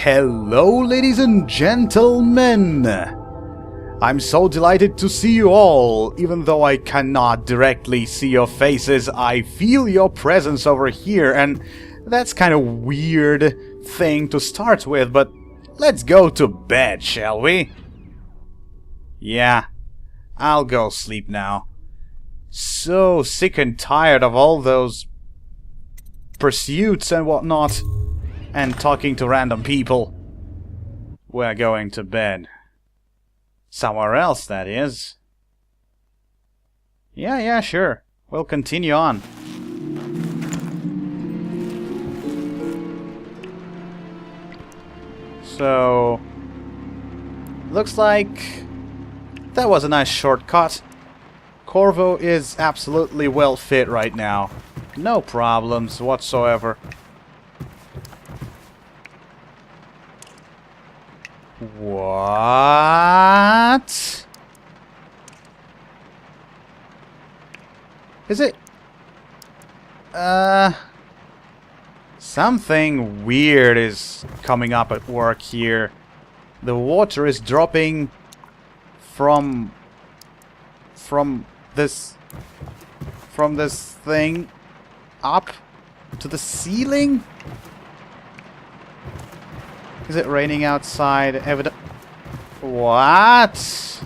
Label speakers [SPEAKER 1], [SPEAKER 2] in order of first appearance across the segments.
[SPEAKER 1] Hello, ladies and gentlemen! I'm so delighted to see you all. Even though I cannot directly see your faces, I feel your presence over here, and that's kind of weird thing to start with, but let's go to bed, shall we? Yeah, I'll go sleep now. So sick and tired of all those pursuits and whatnot, and talking to random people. We're going to bed. Somewhere else, that is. Yeah, sure. We'll continue on. So, looks like that was a nice shortcut. Corvo is absolutely well fit right now. No problems whatsoever. What? Is it? Something weird is coming up at work here. The water is dropping from this thing up to the ceiling? Is it raining outside? What?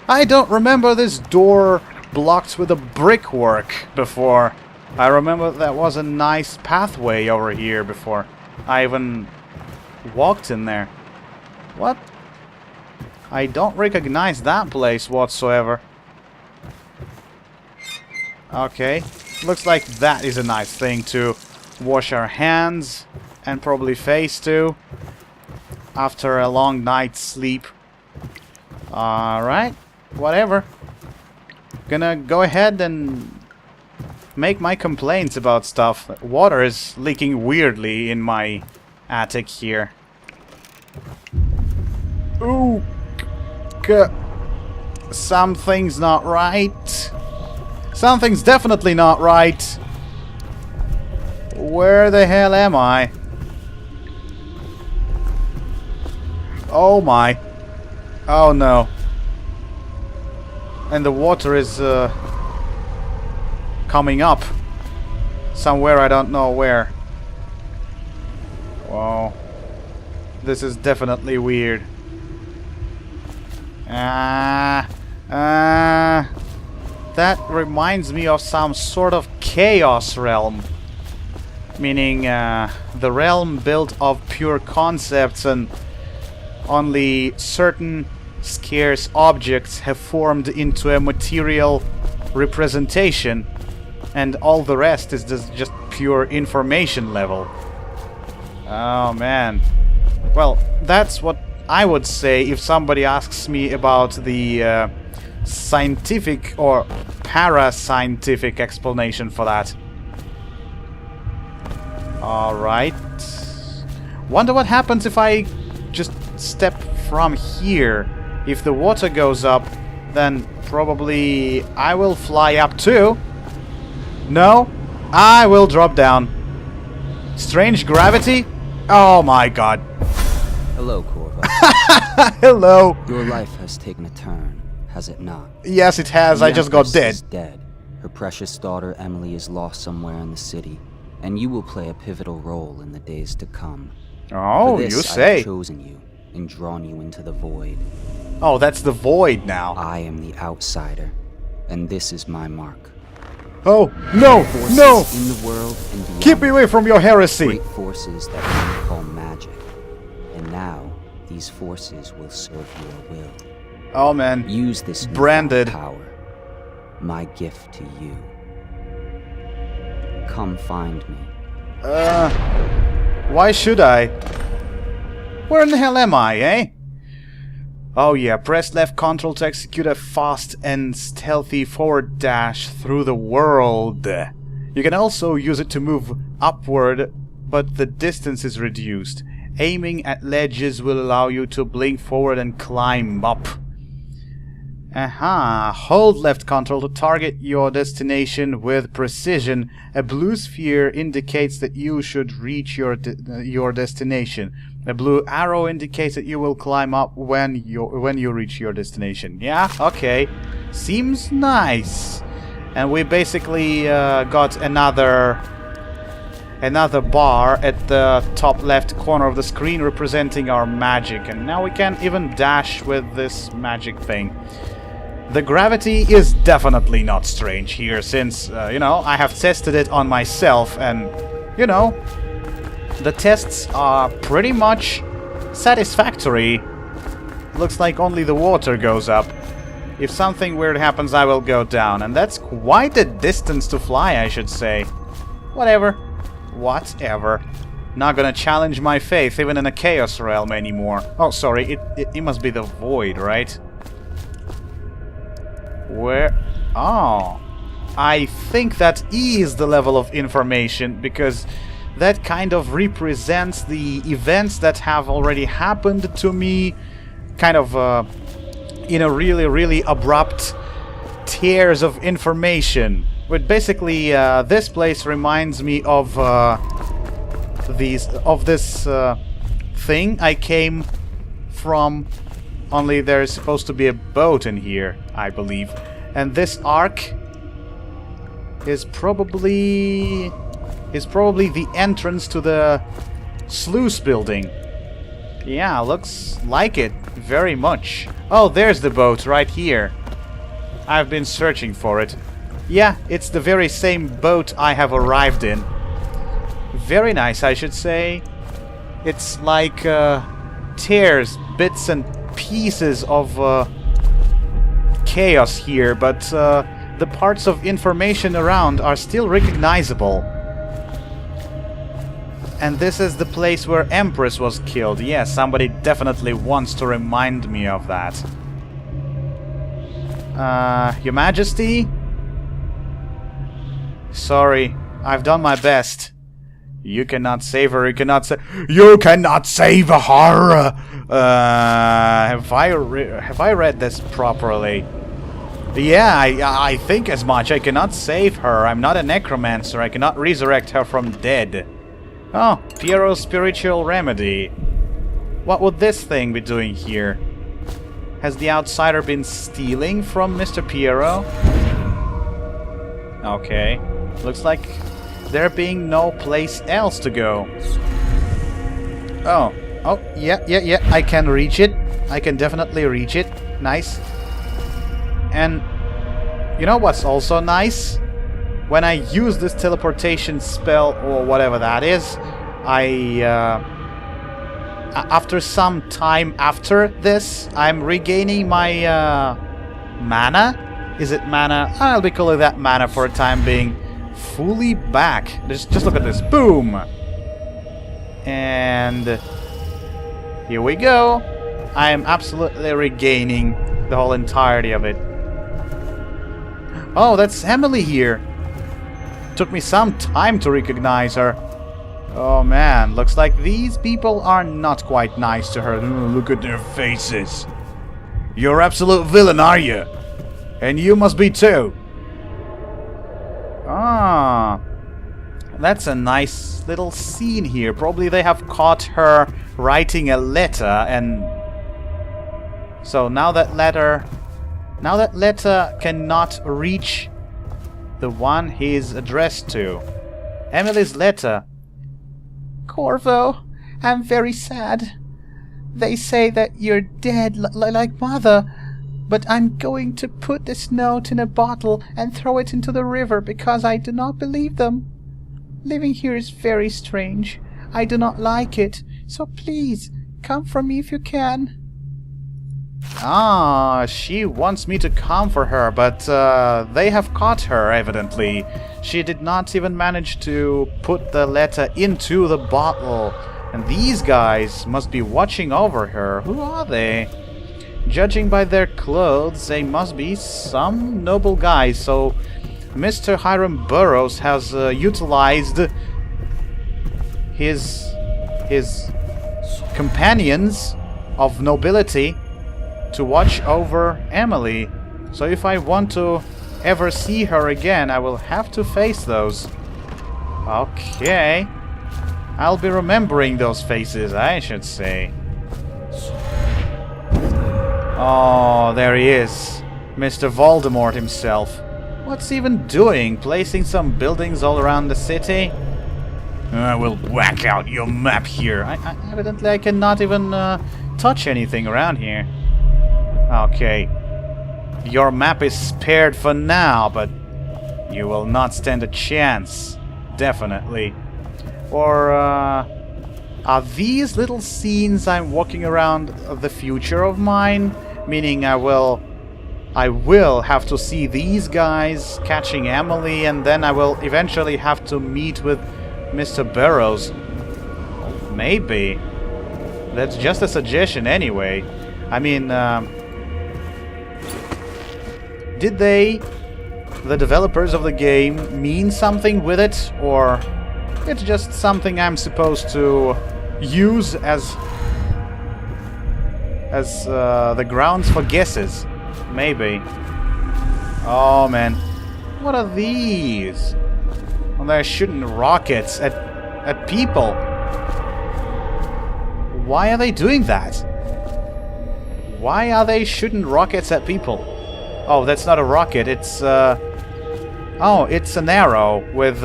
[SPEAKER 1] I don't remember this door blocked with a brickwork before. I remember that was a nice pathway over here before I even walked in there. What? I don't recognize that place whatsoever. Okay, looks like that is a nice thing to wash our hands and probably face too after a long night's sleep. Alright, whatever. Gonna go ahead and make my complaints about stuff. Water is leaking weirdly in my attic here. Ooh, something's not right. Something's definitely not right. Where the hell am I? Oh my. Oh no. And the water is coming up. Somewhere, I don't know where. Whoa. This is definitely weird. That reminds me of some sort of chaos realm. Meaning the realm built of pure concepts, and only certain scarce objects have formed into a material representation, and all the rest is just pure information level. Oh man. Well, that's what I would say if somebody asks me about the scientific or parascientific explanation for that. Alright. Wonder what happens if I just step from here. If the water goes up, then probably I will fly up too. No, I will drop down. Strange gravity? Oh my god.
[SPEAKER 2] Hello, Corvo.
[SPEAKER 1] Hello.
[SPEAKER 2] Your life has taken a turn, has it not?
[SPEAKER 1] Yes, it has. I just got dead.
[SPEAKER 2] Is dead. Her precious daughter Emily is lost somewhere in the city, and you will play a pivotal role in the days to come.
[SPEAKER 1] Oh,
[SPEAKER 2] For this,
[SPEAKER 1] you say.
[SPEAKER 2] I've chosen you and drawn you into the void.
[SPEAKER 1] Oh, that's the void now.
[SPEAKER 2] I am the outsider, and this is my mark.
[SPEAKER 1] Oh, no,
[SPEAKER 2] Forces
[SPEAKER 1] no!
[SPEAKER 2] in the world and beyond.
[SPEAKER 1] Keep me away from your heresy!
[SPEAKER 2] Great forces that we call magic. And now, these forces will serve your will.
[SPEAKER 1] Oh man.
[SPEAKER 2] Use this
[SPEAKER 1] branded
[SPEAKER 2] power, my gift to you. Come find me.
[SPEAKER 1] Why should I? Where in the hell am I, eh? Oh yeah, press left control to execute a fast and stealthy forward dash through the world. You can also use it to move upward, but the distance is reduced. Aiming at ledges will allow you to blink forward and climb up. Hold left control to target your destination with precision. A blue sphere indicates that you should reach your destination. A blue arrow indicates that you will climb up when you reach your destination. Yeah, okay. Seems nice. And we basically got another bar at the top left corner of the screen representing our magic. And now we can even dash with this magic thing. The gravity is definitely not strange here, since, you know, I have tested it on myself, and, you know, the tests are pretty much satisfactory. Looks like only the water goes up. If something weird happens, I will go down, and that's quite a distance to fly, I should say. Whatever. Whatever. Not gonna challenge my faith, even in a Chaos realm anymore. Oh, sorry, it must be the Void, right? Where? Oh, I think that is the level of information, because that kind of represents the events that have already happened to me, kind of in a really abrupt tiers of information. But basically, this place reminds me of this thing I came from. Only there's supposed to be a boat in here, I believe. And this arc is probably the entrance to the sluice building. Yeah, looks like it very much. Oh, there's the boat right here. I've been searching for it. Yeah, it's the very same boat I have arrived in. Very nice, I should say. It's like tears, bits and pieces of chaos here, but the parts of information around are still recognizable. And this is the place where Empress was killed. Yes, somebody definitely wants to remind me of that. Your Majesty? Sorry, I've done my best. You cannot save her, you cannot save her! Have I read this properly? Yeah, I think as much. I cannot save her. I'm not a necromancer. I cannot resurrect her from dead. Oh, Piero's spiritual remedy. What would this thing be doing here? Has the outsider been stealing from Mr. Piero? Okay. Looks like there being no place else to go. Oh, yeah, I can reach it. I can definitely reach it. Nice. And you know what's also nice? When I use this teleportation spell, or whatever that is, after some time after this, I'm regaining my mana. Is it mana? I'll be calling that mana for a time being. Fully back. Just look at this. Boom! And here we go. I am absolutely regaining the whole entirety of it. Oh, that's Emily here. Took me some time to recognize her. Oh man, looks like these people are not quite nice to her. Look at their faces. You're absolute villain, are you? And you must be too. Ah, that's a nice little scene here. Probably they have caught her writing a letter, and so now that letter cannot reach the one he's addressed to. Emily's letter. Corvo, I'm very sad. They say that you're dead like Mother. But I'm going to put this note in a bottle and throw it into the river because I do not believe them. Living here is very strange. I do not like it. So please, come for me if you can. Ah, she wants me to come for her, but they have caught her, evidently. She did not even manage to put the letter into the bottle. And these guys must be watching over her. Who are they? Judging by their clothes, they must be some noble guys, so Mr. Hiram Burroughs has utilized his companions of nobility to watch over Emily. So if I want to ever see her again, I will have to face those. Okay. I'll be remembering those faces, I should say. Oh, there he is. Mr. Voldemort himself. What's he even doing? Placing some buildings all around the city? I will whack out your map here. Evidently I cannot even touch anything around here. Okay. Your map is spared for now, but you will not stand a chance. Definitely. Or, are these little scenes I'm walking around the future of mine? Meaning I will have to see these guys catching Emily, and then I will eventually have to meet with Mr. Burroughs. Maybe. That's just a suggestion anyway. I mean, did they, the developers of the game, mean something with it? Or it's just something I'm supposed to use as the grounds for guesses? Maybe. Oh man. What are these? Well, they're shooting rockets at people. Why are they doing that? Why are they shooting rockets at people? Oh, that's not a rocket. It's oh, it's an arrow with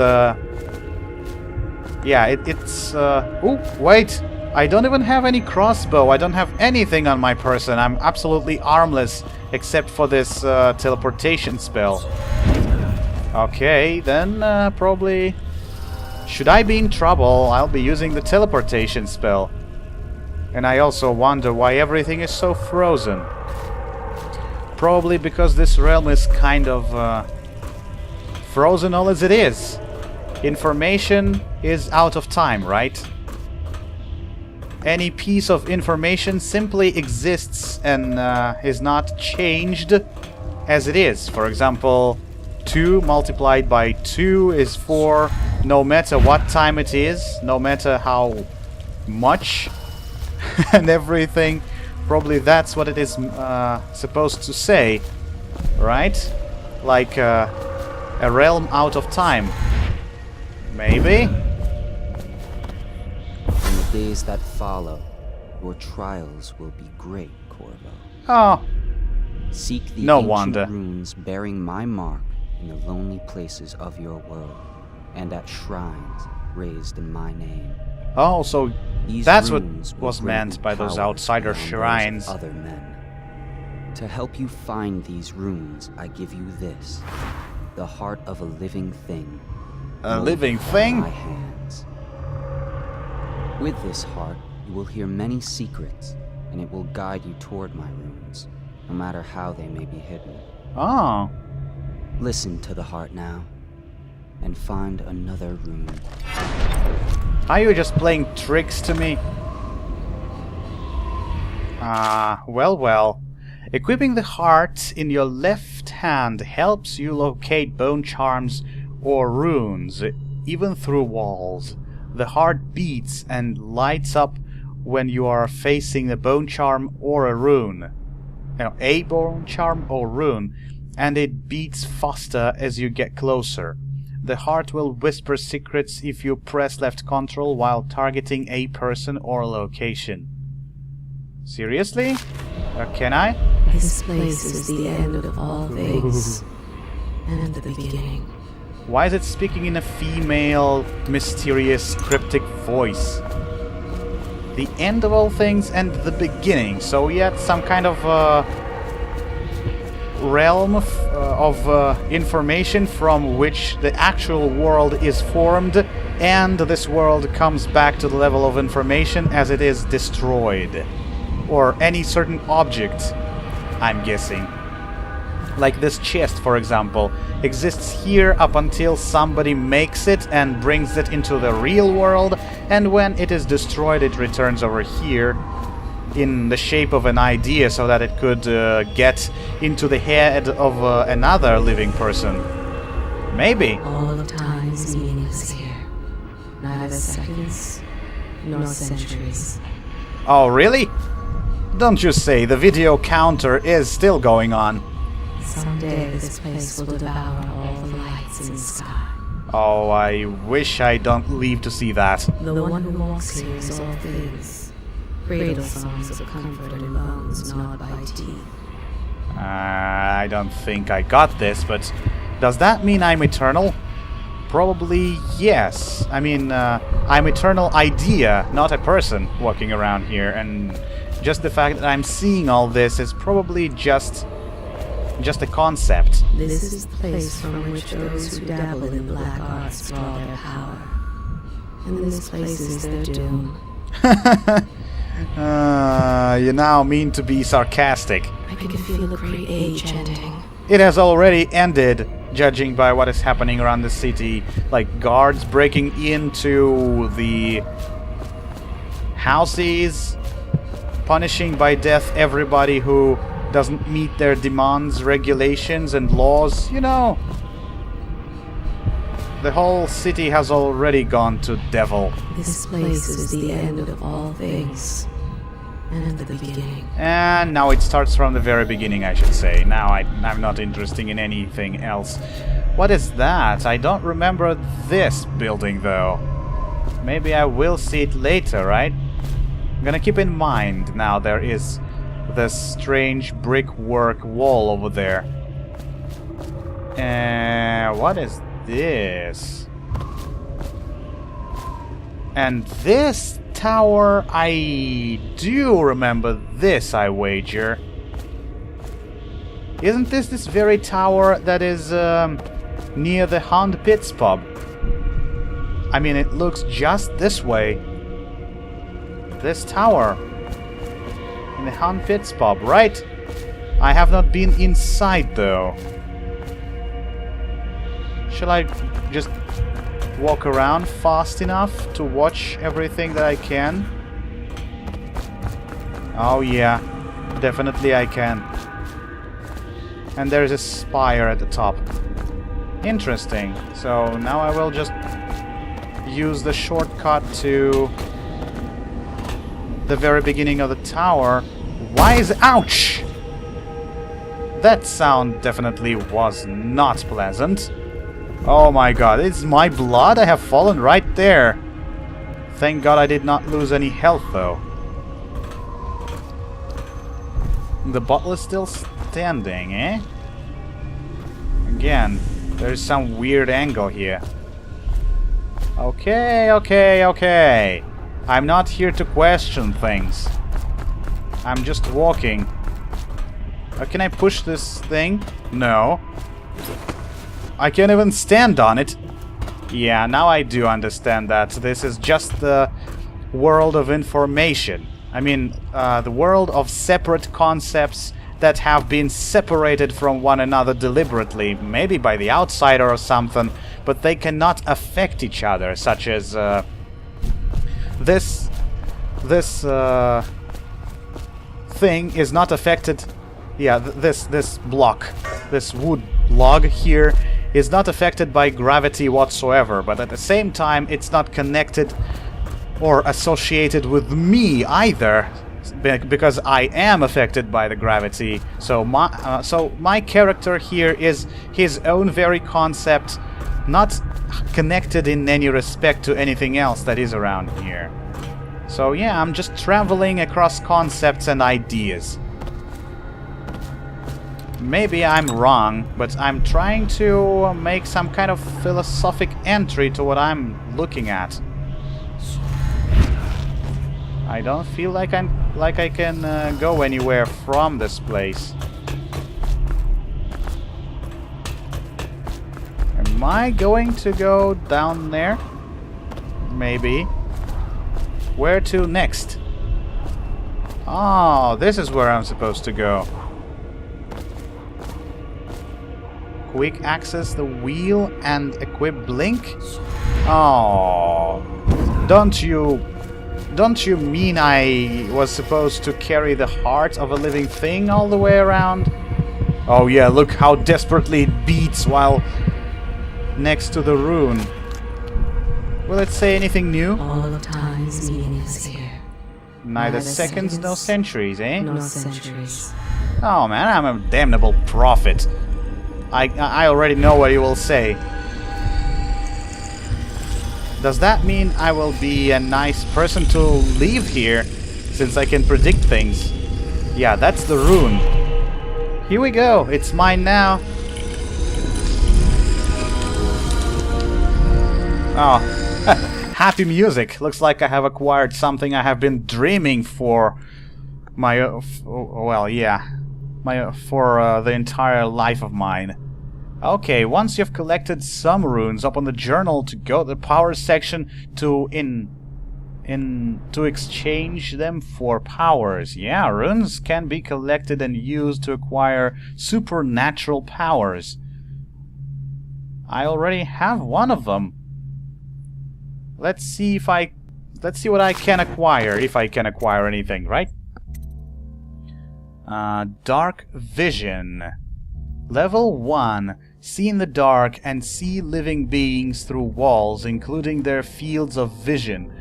[SPEAKER 1] yeah, it's oh, wait. I don't even have any crossbow. I don't have anything on my person. I'm absolutely armless except for this teleportation spell. Okay, then probably... Should I be in trouble, I'll be using the teleportation spell. And I also wonder why everything is so frozen. Probably because this realm is kind of frozen all as it is. Information is out of time, right? Any piece of information simply exists and is not changed as it is. For example, 2 multiplied by 2 is 4, no matter what time it is, no matter how much and everything. Probably that's what it is supposed to say, right? Like a realm out of time. Maybe?
[SPEAKER 2] In the days that follow, your trials will be great, Corvo.
[SPEAKER 1] Oh.
[SPEAKER 2] Seek the
[SPEAKER 1] No
[SPEAKER 2] ancient
[SPEAKER 1] wonder.
[SPEAKER 2] runes bearing my mark in the lonely places of your world, and at shrines raised in my name.
[SPEAKER 1] Oh, so
[SPEAKER 2] These
[SPEAKER 1] that's what
[SPEAKER 2] runes will
[SPEAKER 1] was
[SPEAKER 2] grant
[SPEAKER 1] meant
[SPEAKER 2] you
[SPEAKER 1] by those
[SPEAKER 2] power
[SPEAKER 1] outsider
[SPEAKER 2] beyond those
[SPEAKER 1] shrines.
[SPEAKER 2] of other men. To help you find these runes, I give you this, the heart of a living thing.
[SPEAKER 1] A living thing?
[SPEAKER 2] My hands. With this heart, you will hear many secrets, and it will guide you toward my runes, no matter how they may be hidden.
[SPEAKER 1] Oh.
[SPEAKER 2] Listen to the heart now, and find another rune.
[SPEAKER 1] Are you just playing tricks to me? Well. Equipping the heart in your left hand helps you locate bone charms or runes, even through walls. The heart beats and lights up when you are facing the bone charm or a rune. You know, a bone charm or rune, and it beats faster as you get closer. The heart will whisper secrets if you press left control while targeting a person or location. Seriously? Can I?
[SPEAKER 3] This place is the end of all things, and the beginning.
[SPEAKER 1] Why is it speaking in a female, mysterious, cryptic voice? The end of all things and the beginning. So yet some kind of realm of information from which the actual world is formed, and this world comes back to the level of information as it is destroyed. Or any certain object, I'm guessing. Like this chest, for example, exists here up until somebody makes it and brings it into the real world, and when it is destroyed it returns over here in the shape of an idea so that it could get into the head of another living person. Maybe.
[SPEAKER 3] All of time is meaningless here. Neither seconds nor centuries.
[SPEAKER 1] Oh, really? Don't you say, the video counter is still going on.
[SPEAKER 3] Someday this place will devour all the lights in the sky.
[SPEAKER 1] Oh, I wish I don't live to see that.
[SPEAKER 3] The one who walks here is all things. Cradle songs of comfort and bones gnawed by teeth.
[SPEAKER 1] I don't think I got this, but does that mean I'm eternal? Probably yes. I mean, I'm eternal idea, not a person walking around here, and just the fact that I'm seeing all this is probably just a concept.
[SPEAKER 3] This is the place from which those who dabble in the black arts draw their power. And this place is their doom.
[SPEAKER 1] You now mean to be sarcastic.
[SPEAKER 3] I can feel a great age ending.
[SPEAKER 1] It has already ended, judging by what is happening around the city. Like guards breaking into the houses, punishing by death everybody who doesn't meet their demands, regulations and laws, you know. The whole city has already gone to devil.
[SPEAKER 3] This place is the end of all things. And the beginning.
[SPEAKER 1] And now it starts from the very beginning, I should say. Now I'm not interested in anything else. What is that? I don't remember this building, though. Maybe I will see it later, right? I'm gonna keep in mind now there is this strange brickwork wall over there. What is this? And this tower, I do remember this, I wager. Isn't this very tower that is near the Haund Pits pub? I mean, it looks just this way. This tower in the Haund Pits pub, right? I have not been inside though. Shall I just walk around fast enough to watch everything that I can? Oh yeah, definitely I can. And there's a spire at the top. Interesting. So now I will just use the shortcut to the very beginning of the tower. Why is... Ouch! That sound definitely was not pleasant. Oh my god, it's my blood? I have fallen right there. Thank god I did not lose any health though. The bottle is still standing, eh? Again, there's some weird angle here. Okay, okay, okay. I'm not here to question things. I'm just walking. Can I push this thing? No. I can't even stand on it. Yeah, now I do understand that. This is just the world of information. I mean, the world of separate concepts that have been separated from one another deliberately, maybe by the outsider or something, but they cannot affect each other, such as this thing is not affected. Yeah, this block, this wood log here is not affected by gravity whatsoever, but at the same time it's not connected or associated with me either, because I am affected by the gravity. So my character here is his own very concept, not connected in any respect to anything else that is around here. So yeah, I'm just traveling across concepts and ideas. Maybe I'm wrong, but I'm trying to make some kind of philosophic entry to what I'm looking at. I don't feel like I can go anywhere from this place. Am I going to go down there? Maybe. Where to next? Oh, this is where I'm supposed to go. Quick access the wheel and equip blink? Oh, don't you mean I was supposed to carry the heart of a living thing all the way around? Oh yeah, look how desperately it beats while next to the rune. Will it say anything new?
[SPEAKER 3] All of time's meaning is here.
[SPEAKER 1] Neither seconds nor centuries, eh?
[SPEAKER 3] No centuries.
[SPEAKER 1] Oh man, I'm a damnable prophet. I already know what you will say. Does that mean I will be a nice person to leave here, since I can predict things? Yeah, that's the rune. Here we go, it's mine now. Oh, happy music. Looks like I have acquired something I have been dreaming for my, well, yeah, for the entire life of mine. Okay, once you've collected some runes, open the journal to go to the power section to exchange them for powers. Yeah, runes can be collected and used to acquire supernatural powers. I already have one of them. Let's see what I can acquire, if I can acquire anything, right? Dark Vision. Level 1. See in the dark and see living beings through walls, including their fields of vision.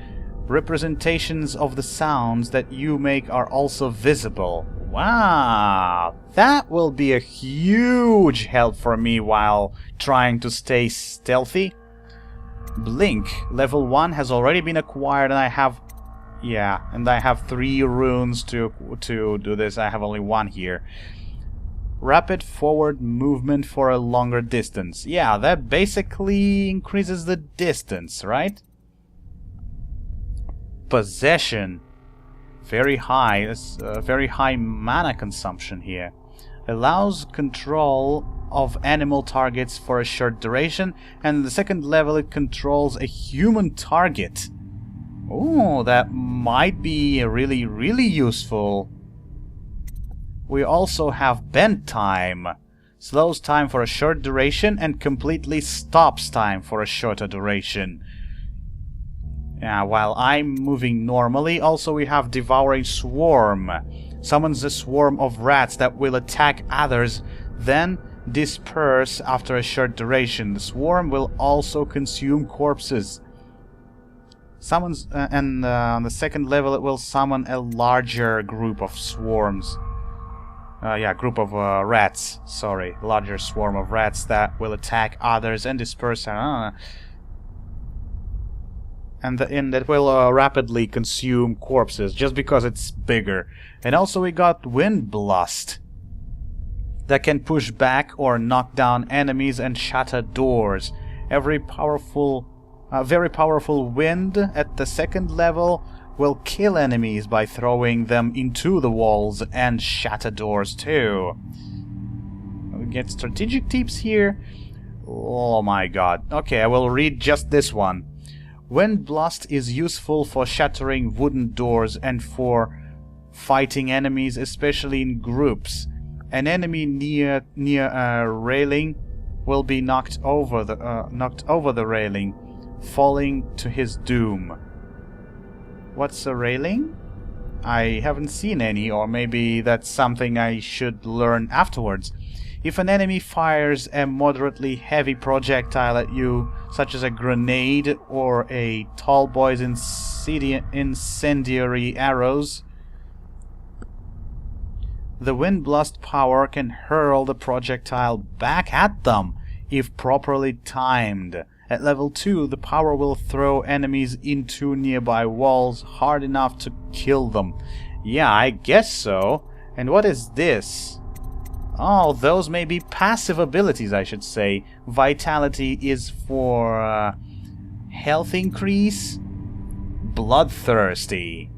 [SPEAKER 1] Representations of the sounds that you make are also visible. Wow! That will be a huge help for me while trying to stay stealthy. Blink. Level 1 has already been acquired and I have... yeah, and I have 3 runes to do this. I have only 1 here. Rapid forward movement for a longer distance. Yeah, that basically increases the distance, right? Possession. Very high. It's very high mana consumption here. Allows control of animal targets for a short duration, and the second level it controls a human target. Oh, that might be really, really useful. We also have Bend Time. Slows time for a short duration and completely stops time for a shorter duration. Yeah, while I'm moving normally, also we have Devouring Swarm. Summons a swarm of rats that will attack others, then disperse after a short duration. The swarm will also consume corpses. Summons, on the second level it will summon a larger group of swarms. Group of rats, sorry. Larger swarm of rats that will attack others and disperse. And that will rapidly consume corpses, just because it's bigger. And also we got Wind Blast, that can push back or knock down enemies and shatter doors. Very powerful wind at the second level will kill enemies by throwing them into the walls and shatter doors too. We get strategic tips here. Oh my god. Okay, I will read just this one. Wind Blast is useful for shattering wooden doors and for fighting enemies, especially in groups. An enemy near a railing will be knocked over the railing, falling to his doom. What's a railing? I haven't seen any, or maybe that's something I should learn afterwards. If an enemy fires a moderately heavy projectile at you, such as a grenade or a tall boy's incendiary arrows, the Wind Blast power can hurl the projectile back at them if properly timed. At level 2, the power will throw enemies into nearby walls hard enough to kill them. Yeah, I guess so. And what is this? Oh, those may be passive abilities, I should say. Vitality is for health increase. Bloodthirsty.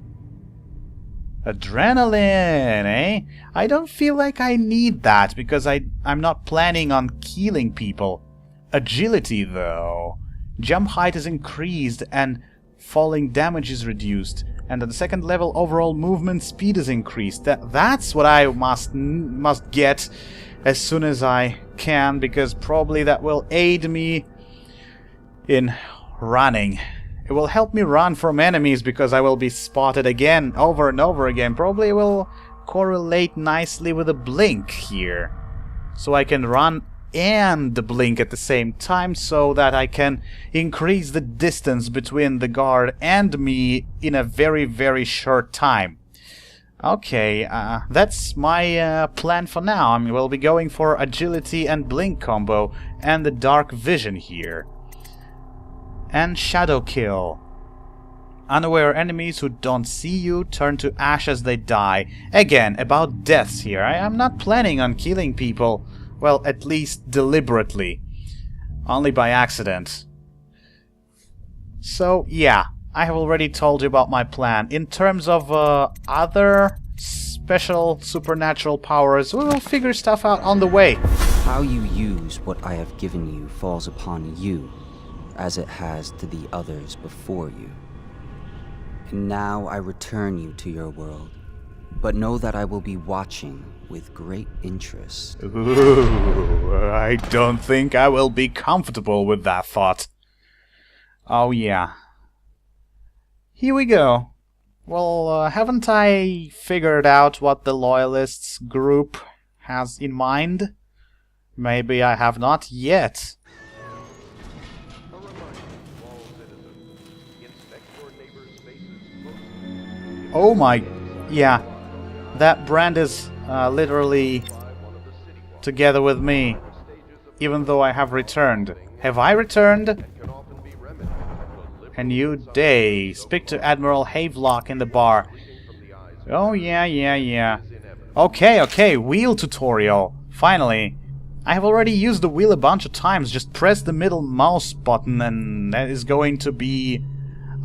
[SPEAKER 1] Adrenaline, eh? I don't feel like I need that because I'm not planning on killing people. Agility, though. Jump height is increased and falling damage is reduced. And at the second level, overall movement speed is increased. That's what I must get as soon as I can, because probably that will aid me in running. It will help me run from enemies because I will be spotted again, over and over again. Probably it will correlate nicely with a blink here. So I can run and blink at the same time so that I can increase the distance between the guard and me in a very, very short time. Okay, that's my plan for now. I mean, we'll be going for agility and blink combo, and the dark vision here. And shadow kill. Unaware enemies who don't see you turn to ash as they die. Again, about deaths here. I am not planning on killing people. Well, at least deliberately. Only by accident. So, yeah. I have already told you about my plan. In terms of other special supernatural powers, we will figure stuff out on the way.
[SPEAKER 2] How you use what I have given you falls upon you, as it has to the others before you. And now I return you to your world, but know that I will be watching with great interest.
[SPEAKER 1] Ooh, I don't think I will be comfortable with that thought. Oh yeah. Here we go. Well, haven't I figured out what the Loyalists group has in mind? Maybe I have not yet. Oh my... yeah. That brand is literally together with me. Even though I have returned. Have I returned? A new day. Speak to Admiral Havelock in the bar. Oh, yeah. Okay, wheel tutorial. Finally. I have already used the wheel a bunch of times. Just press the middle mouse button and that is going to be...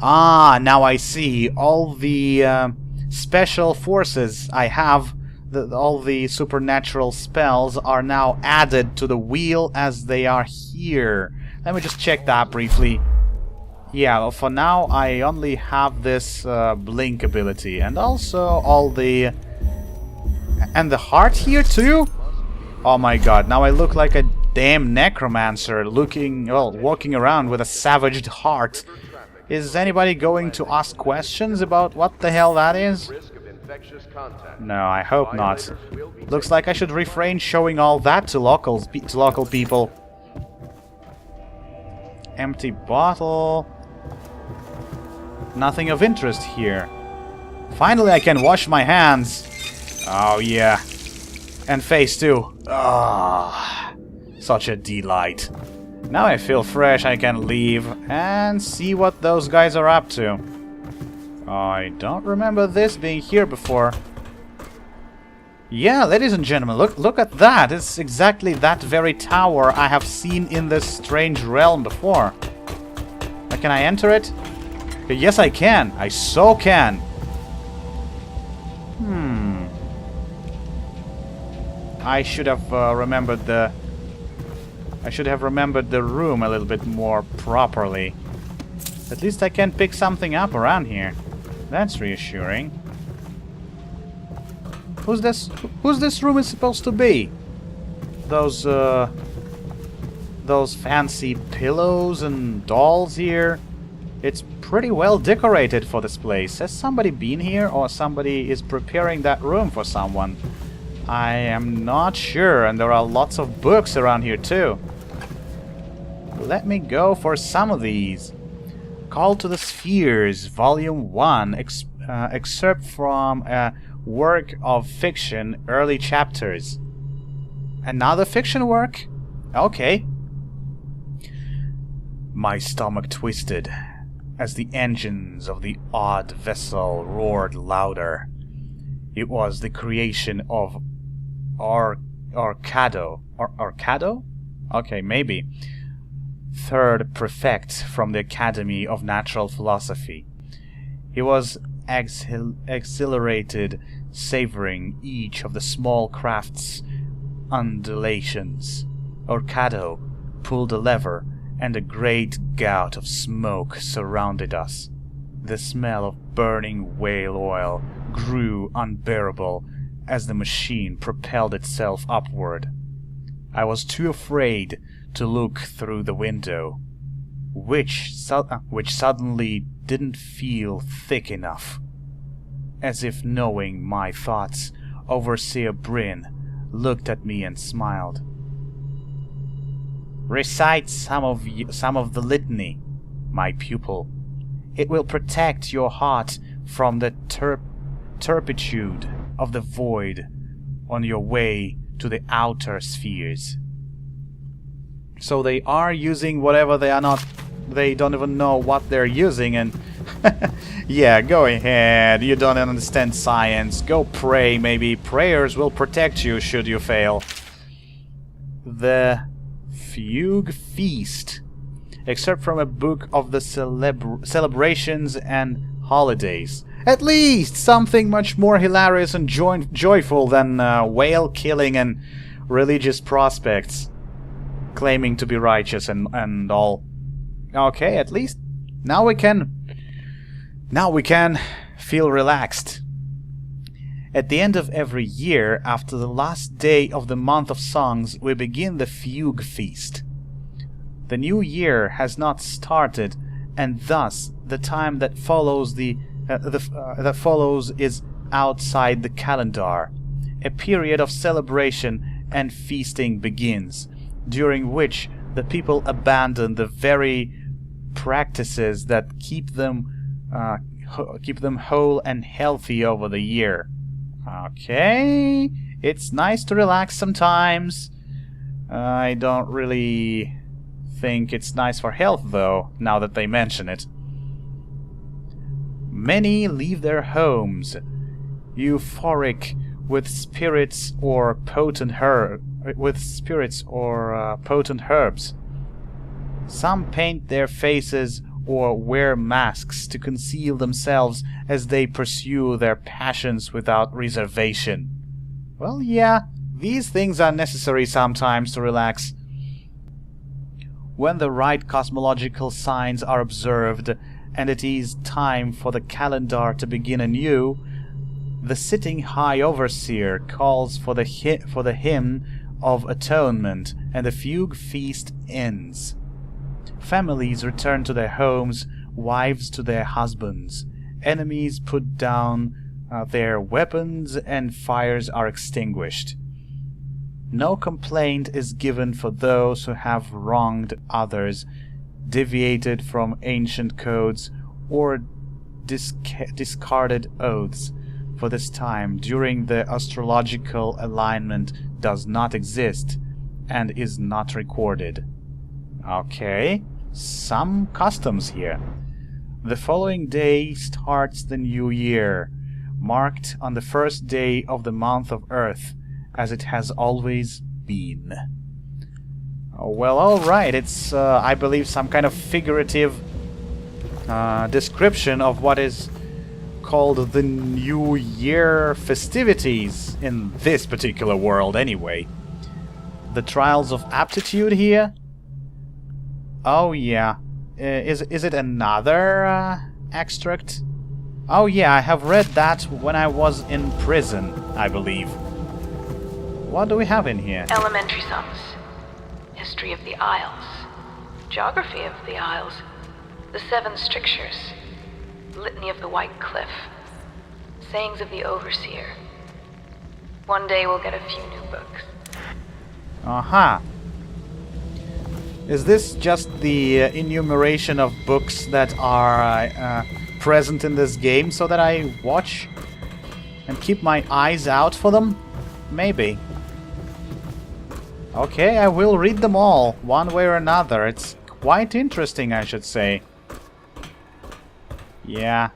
[SPEAKER 1] Ah, now I see. All the special forces I have, all the supernatural spells are now added to the wheel as they are here. Let me just check that briefly. Yeah, well, for now I only have this blink ability, and also all the... And the heart here too? Oh my god, now I look like a damn necromancer looking, well, walking around with a savaged heart. Is anybody going to ask questions about what the hell that is? No, I hope not. Looks like I should refrain showing all that to local people. Empty bottle... Nothing of interest here. Finally I can wash my hands. Oh yeah. And face too. Ah, such a delight. Now I feel fresh, I can leave and see what those guys are up to. I don't remember this being here before. Yeah, ladies and gentlemen, look at that. It's exactly that very tower I have seen in this strange realm before. Can I enter it? Yes, I can. I so can. I should have remembered the... I should have remembered the room a little bit more properly. At least I can pick something up around here. That's reassuring. Who's this room is supposed to be? Those fancy pillows and dolls here. It's pretty well decorated for this place. Has somebody been here, or somebody is preparing that room for someone? I am not sure, and there are lots of books around here too. Let me go for some of these. Call to the Spheres, Volume 1, excerpt from a work of fiction, early chapters. Another fiction work? Okay. My stomach twisted as the engines of the odd vessel roared louder. It was the creation of Arcado. Arcado? Okay, maybe. Third prefect from the Academy of Natural Philosophy. He was exhilarated, savoring each of the small craft's undulations. Arcado pulled a lever, and a great gout of smoke surrounded us. The smell of burning whale oil grew unbearable as the machine propelled itself upward. I was too afraid to look through the window, which suddenly didn't feel thick enough. As if knowing my thoughts, Overseer Bryn looked at me and smiled. Recite some of the litany, my pupil. It will protect your heart from the turpitude of the void on your way to the outer spheres. So they are using whatever they are not... They don't even know what they're using, and... yeah, go ahead. You don't understand science. Go pray, maybe. Prayers will protect you should you fail. The Fugue Feast. Excerpt from a book of the celebrations and holidays. At least something much more hilarious and joyful than whale killing and religious prospects claiming to be righteous and all. Okay, at least now we can feel relaxed. At the end of every year, after the last day of the month of songs, we begin the Fugue Feast. The new year has not started, and thus the time that follows is outside the calendar. A period of celebration and feasting begins, during which the people abandon the very practices that keep them whole and healthy over the year. Okay, it's nice to relax sometimes. I don't really think it's nice for health, though, now that they mention it. Many leave their homes, euphoric with spirits or potent herbs. Some paint their faces or wear masks to conceal themselves as they pursue their passions without reservation. Well, yeah, these things are necessary sometimes to relax. When the right cosmological signs are observed and it is time for the calendar to begin anew, the sitting High Overseer calls for the hymn of atonement, and the Fugue Feast ends. Families return to their homes, wives to their husbands, enemies put down their weapons, and fires are extinguished. No complaint is given for those who have wronged others, deviated from ancient codes, or discarded oaths, for this time during the astrological alignment does not exist and is not recorded. Okay, some customs here. The following day starts the new year, marked on the first day of the month of Earth, as it has always been. Oh, well, alright, it's, I believe, some kind of figurative description of what is called the New Year festivities in this particular world, anyway. The Trials of Aptitude here? Oh, yeah. Is it another extract? Oh, yeah, I have read that when I was in prison, I believe. What do we have in here?
[SPEAKER 4] Elementary sums. History of the Isles. Geography of the Isles. The Seven Strictures. Litany of the White Cliff. Sayings of the Overseer. One day we'll get a few new books.
[SPEAKER 1] Aha. Is this just the enumeration of books that are present in this game so that I watch and keep my eyes out for them? Maybe. Okay, I will read them all, one way or another. It's quite interesting, I should say. Yeah.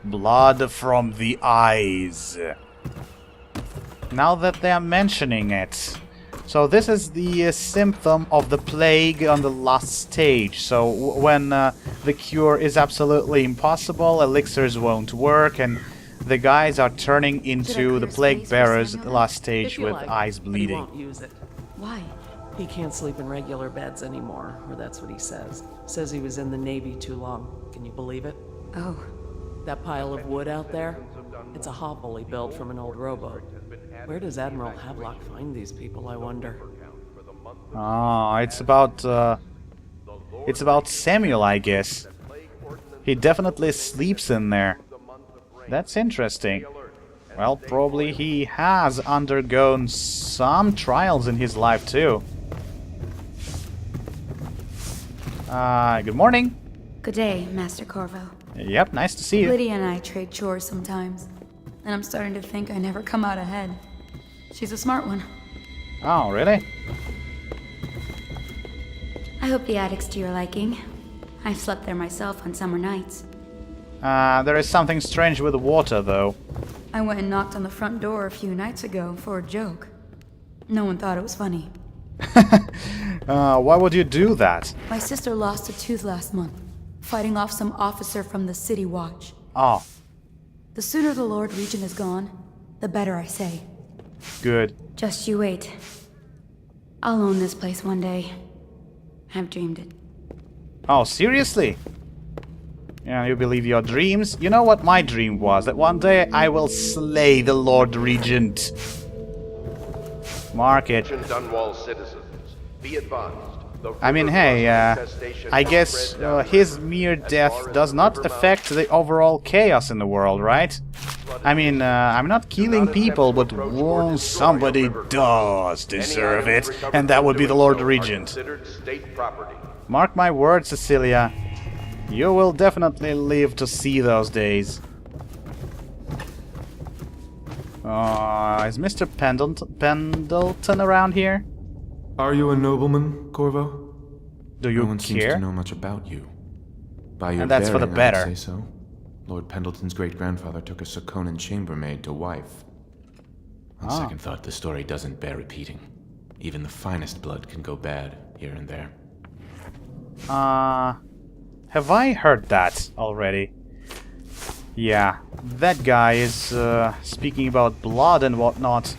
[SPEAKER 1] Blood from the eyes. Now that they are mentioning it. So this is the symptom of the plague on the last stage. So when the cure is absolutely impossible, elixirs won't work, and the guys are turning into the plague bearers at the last stage with eyes bleeding.
[SPEAKER 5] He won't use it.
[SPEAKER 3] Why?
[SPEAKER 5] He can't sleep in regular beds anymore, or that's what he says. Says he was in the Navy too long. Can you believe it?
[SPEAKER 3] Oh.
[SPEAKER 5] That pile of wood out there? It's a hovel he built from an old rowboat. Where does Admiral Havelock find these people, I wonder?
[SPEAKER 1] Oh, it's about Samuel, I guess. He definitely sleeps in there. That's interesting. Well, probably he has undergone some trials in his life too. Good morning.
[SPEAKER 3] Good day, Master Corvo.
[SPEAKER 1] Yep, nice to see you.
[SPEAKER 6] Lydia and I trade chores sometimes, and I'm starting to think I never come out ahead. She's a smart one.
[SPEAKER 1] Oh, really?
[SPEAKER 6] I hope the attic's to your liking. I've slept there myself on summer nights.
[SPEAKER 1] There is something strange with the water, though.
[SPEAKER 6] I went and knocked on the front door a few nights ago for a joke. No one thought it was funny.
[SPEAKER 1] Why would you do that?
[SPEAKER 6] My sister lost a tooth last month, fighting off some officer from the City Watch.
[SPEAKER 1] Oh,
[SPEAKER 6] The sooner the Lord Regent is gone, the better, I say.
[SPEAKER 1] good.
[SPEAKER 6] Just you wait. I'll own this place one day. I've dreamed it.
[SPEAKER 1] Oh, seriously? Yeah, you believe your dreams? You know what my dream was? That one day I will slay the Lord Regent. Mark it.
[SPEAKER 7] Dunwall citizens, be advised.
[SPEAKER 1] I mean, hey, I guess his mere death does not affect the overall chaos in the world, right? I mean, I'm not killing people, but somebody does deserve it, and that would be the Lord Regent. Mark my words, Cecilia. You will definitely live to see those days. Is Mr. Pendleton around here?
[SPEAKER 8] Are you a nobleman, Corvo?
[SPEAKER 1] Do you
[SPEAKER 8] No one seems
[SPEAKER 1] care?
[SPEAKER 8] to know much about you. By your
[SPEAKER 1] And that's for the
[SPEAKER 8] bearing,
[SPEAKER 1] better.
[SPEAKER 8] I'd say so. Lord Pendleton's great-grandfather took a Sokonan chambermaid to wife. On second thought, the story doesn't bear repeating. Even the finest blood can go bad here and there.
[SPEAKER 1] Have I heard that already? Yeah, that guy is speaking about blood and whatnot.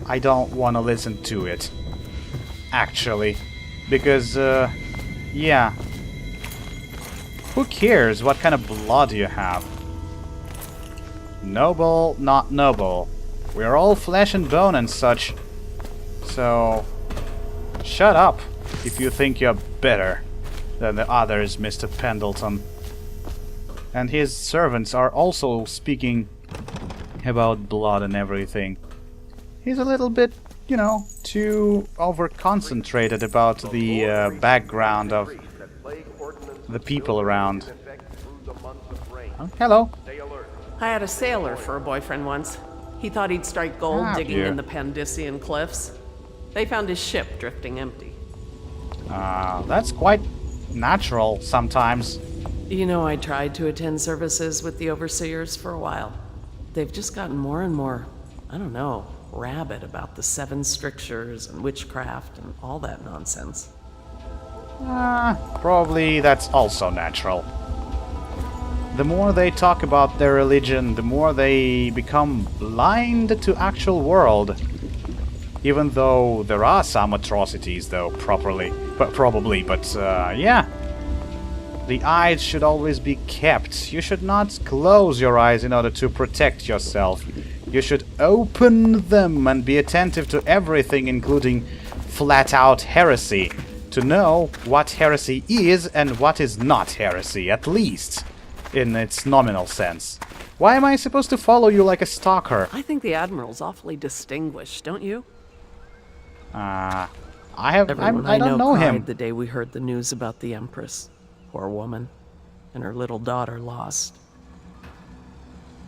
[SPEAKER 1] I don't want to listen to it. Actually. Because, yeah. Who cares what kind of blood you have? Noble, not noble. We're all flesh and bone and such. So, shut up if you think you're better than the others, Mr. Pendleton. And his servants are also speaking about blood and everything. He's a little bit, you know, too over-concentrated about the background of the people around. Oh, hello.
[SPEAKER 5] I had a sailor for a boyfriend once. He thought he'd strike gold digging
[SPEAKER 1] you?
[SPEAKER 5] in the Pandician cliffs. They found his ship drifting empty.
[SPEAKER 1] That's quite natural sometimes.
[SPEAKER 5] You know, I tried to attend services with the overseers for a while. They've just gotten more and more, I don't know, rabid about the 7 strictures and witchcraft and all that nonsense.
[SPEAKER 1] Probably that's also natural. The more they talk about their religion, the more they become blind to actual world. Even though there are some atrocities, though, probably. But yeah. The eyes should always be kept. You should not close your eyes in order to protect yourself. You should open them and be attentive to everything, including flat-out heresy, to know what heresy is and what is not heresy, at least in its nominal sense. Why am I supposed to follow you like a stalker?
[SPEAKER 5] I think the Admiral's awfully distinguished, don't you?
[SPEAKER 1] I
[SPEAKER 5] Everyone I
[SPEAKER 1] don't know
[SPEAKER 5] cried
[SPEAKER 1] him.
[SPEAKER 5] the day we heard the news about the Empress. Poor woman. And her little daughter lost.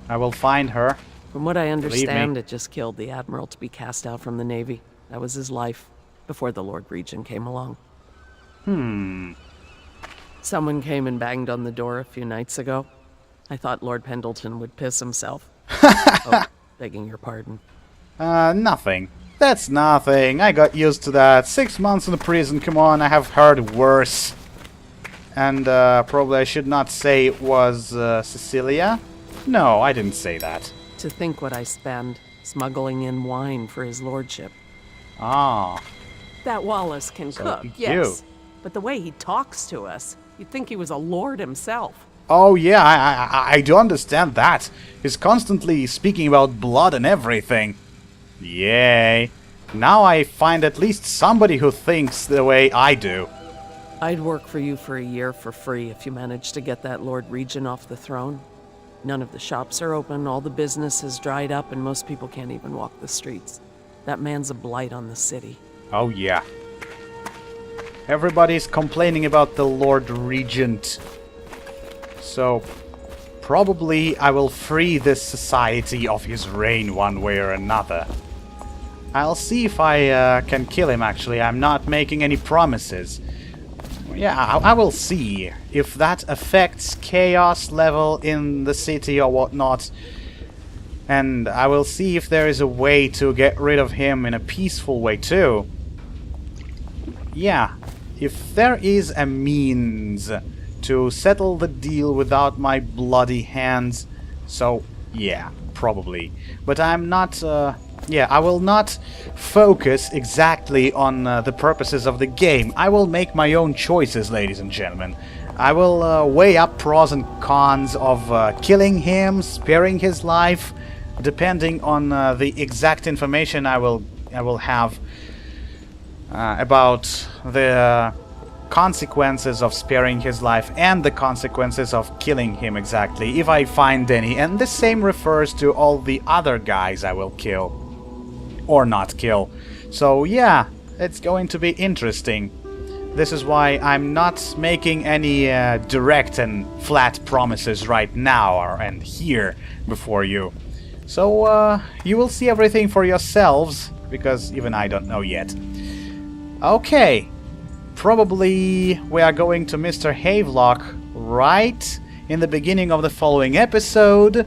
[SPEAKER 1] I will find her.
[SPEAKER 5] From what I understand,
[SPEAKER 1] me.
[SPEAKER 5] it just killed the Admiral to be cast out from the Navy. That was his life, before the Lord Regent came along. Someone came and banged on the door a few nights ago. I thought Lord Pendleton would piss himself. Oh, begging your pardon.
[SPEAKER 1] Nothing. That's nothing. I got used to that. 6 months in the prison, come on, I have heard worse. And probably I should not say it was Cecilia. No, I didn't say that.
[SPEAKER 5] To think what I spend smuggling in wine for his lordship.
[SPEAKER 1] Ah,
[SPEAKER 5] That Wallace can cook,
[SPEAKER 1] you.
[SPEAKER 5] yes. But the way he talks to us, you'd think he was a lord himself.
[SPEAKER 1] oh yeah, I do understand that. He's constantly speaking about blood and everything. Yay. Now I find at least somebody who thinks the way I do.
[SPEAKER 5] I'd work for you for a year for free if you managed to get that Lord Regent off the throne. None of the shops are open, all the business has dried up, and most people can't even walk the streets. That man's a blight on the city.
[SPEAKER 1] Oh yeah. Everybody's complaining about the Lord Regent. So, probably I will free this society of his reign one way or another. I'll see if I can kill him, actually. I'm not making any promises. Yeah, I will see if that affects chaos level in the city or whatnot. And I will see if there is a way to get rid of him in a peaceful way too. Yeah, if there is a means to settle the deal without my bloody hands, so yeah, probably. But I'm not, yeah, I will not focus exactly on the purposes of the game. I will make my own choices, ladies and gentlemen. I will weigh up pros and cons of killing him, sparing his life, depending on the exact information I will have about the consequences of sparing his life and the consequences of killing him exactly, if I find any. And the same refers to all the other guys I will kill. Or not kill. So yeah, it's going to be interesting. This is why I'm not making any direct and flat promises right now and here before you. So you will see everything for yourselves, because even I don't know yet. Okay, probably we are going to Mr. Havelock right in the beginning of the following episode,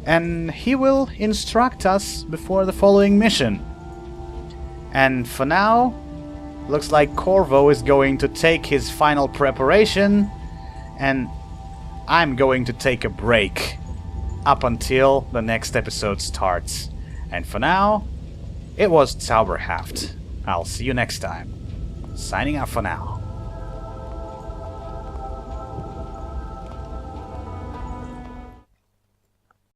[SPEAKER 1] and he will instruct us before the following mission. And for now, looks like Corvo is going to take his final preparation, and I'm going to take a break up until the next episode starts. And for now, it was Zauberhaft. I'll see you next time. Signing out for now.